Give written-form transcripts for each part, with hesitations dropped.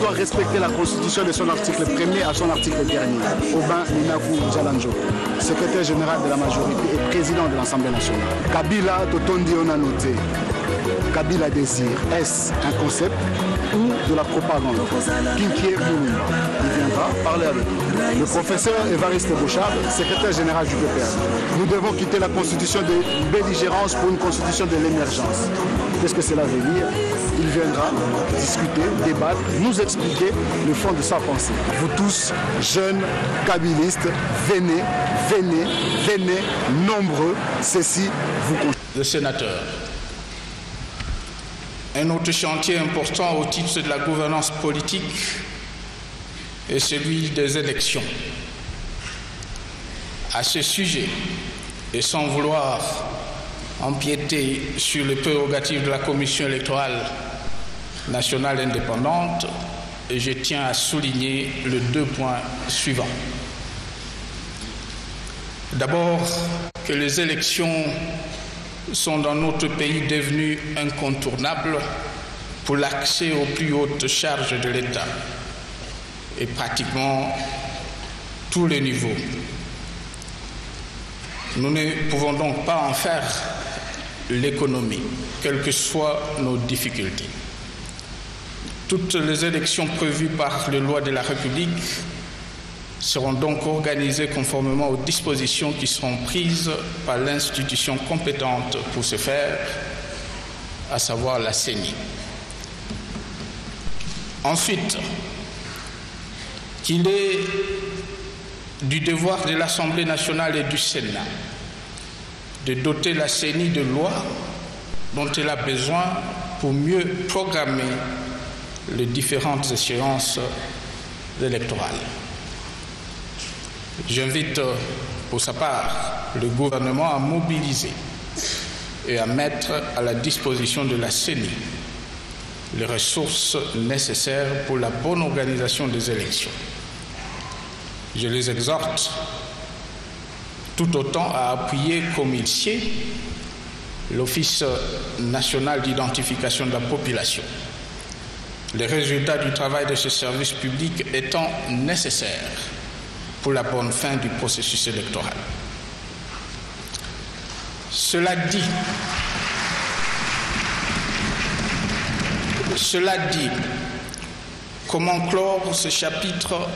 doit respecter la Constitution de son article 1er à son article dernier. Aubin Minakou Djalanjo, secrétaire général de la majorité et président de l'Assemblée nationale. Kabila Totondi on a noté. Kabila désire, est-ce un concept ou de la propagande? Kinkie Moulumba, il viendra parler avec nous. Le professeur Évariste Bouchard, secrétaire général du PPR. Nous devons quitter la constitution de belligérance pour une constitution de l'émergence. Qu'est-ce que cela veut dire? Il viendra discuter, débattre, nous expliquer le fond de sa pensée. Vous tous, jeunes kabylistes, venez, nombreux, ceci vous compte. Le sénateur. Un autre chantier important au titre de la gouvernance politique est celui des élections. À ce sujet, et sans vouloir empiéter sur les prérogatives de la Commission électorale nationale indépendante, je tiens à souligner les 2 points suivants. D'abord, que les élections sont dans notre pays devenues incontournables pour l'accès aux plus hautes charges de l'État et pratiquement tous les niveaux. Nous ne pouvons donc pas en faire l'économie, quelles que soient nos difficultés. Toutes les élections prévues par les lois de la République seront donc organisées conformément aux dispositions qui seront prises par l'institution compétente pour ce faire, à savoir la CENI. Ensuite, qu'il est du devoir de l'Assemblée nationale et du Sénat de doter la CENI de lois dont elle a besoin pour mieux programmer les différentes échéances électorales. J'invite pour sa part le gouvernement à mobiliser et à mettre à la disposition de la CENI les ressources nécessaires pour la bonne organisation des élections. Je les exhorte tout autant à appuyer comme il sied l'Office national d'identification de la population, les résultats du travail de ce service public étant nécessaires pour la bonne fin du processus électoral. Cela dit, comment clore ce chapitre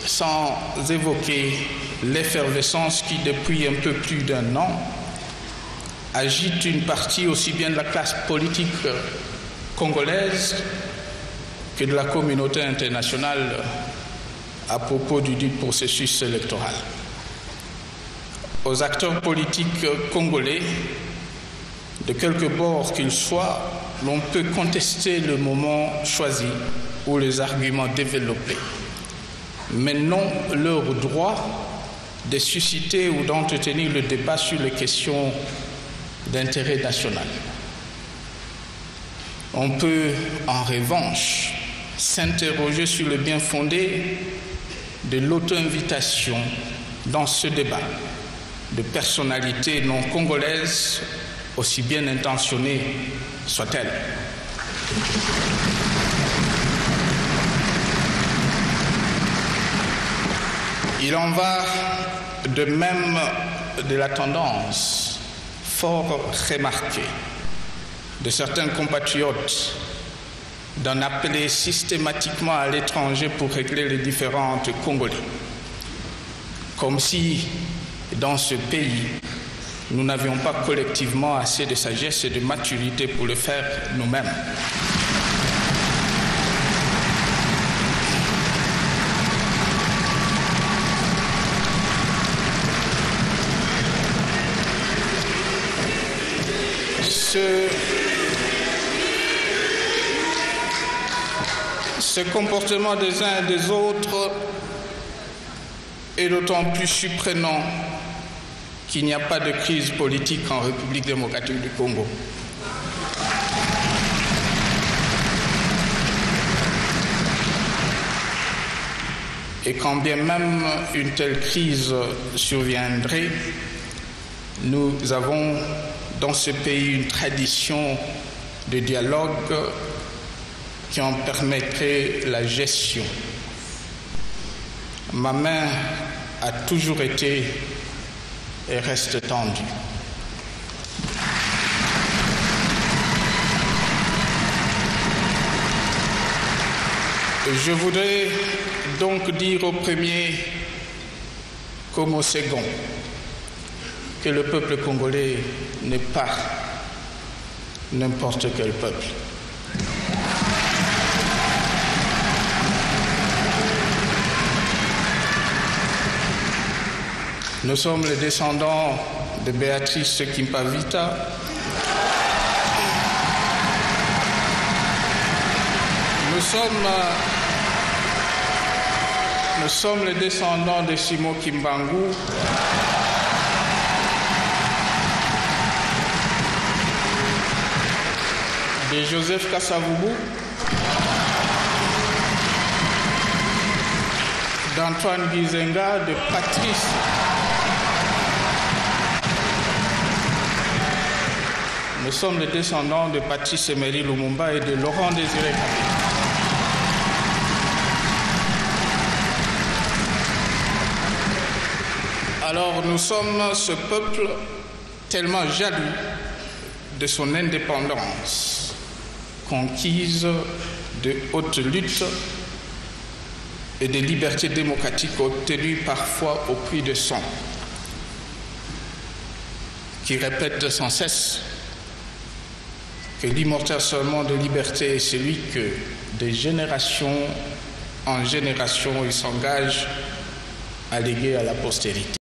sans évoquer l'effervescence qui, depuis un peu plus d'1 an, agite une partie aussi bien de la classe politique congolaise que de la communauté internationale à propos du dit processus électoral. Aux acteurs politiques congolais, de quelque bord qu'ils soient, l'on peut contester le moment choisi ou les arguments développés, mais non leur droit de susciter ou d'entretenir le débat sur les questions d'intérêt national. On peut, en revanche, s'interroger sur le bien fondé de l'auto-invitation dans ce débat de personnalités non congolaises, aussi bien intentionnées soient-elles. Il en va de même de la tendance fort remarquée de certains compatriotes d'en appeler systématiquement à l'étranger pour régler les différentes Congolais. Comme si, dans ce pays, nous n'avions pas collectivement assez de sagesse et de maturité pour le faire nous-mêmes. Ce comportement des uns et des autres est d'autant plus surprenant qu'il n'y a pas de crise politique en République démocratique du Congo. Et quand bien même une telle crise surviendrait, nous avons dans ce pays une tradition de dialogue qui en permettraient la gestion. Ma main a toujours été et reste tendue. Je voudrais donc dire au premier comme au second que le peuple congolais n'est pas n'importe quel peuple. Nous sommes les descendants de Béatrice Kimpavita, nous sommes les descendants de Simon Kimbangu, de Joseph Kasavubu, d'Antoine Gizenga, de Patrice. Nous sommes les descendants de Patrice Emery Lumumba et de Laurent Désiré Kabila. Alors nous sommes ce peuple tellement jaloux de son indépendance, conquise de haute lutte et des libertés démocratiques obtenues parfois au prix de sang, qui répète sans cesse que l'immortel serment de liberté est celui que, de génération en génération, il s'engage à léguer à la postérité.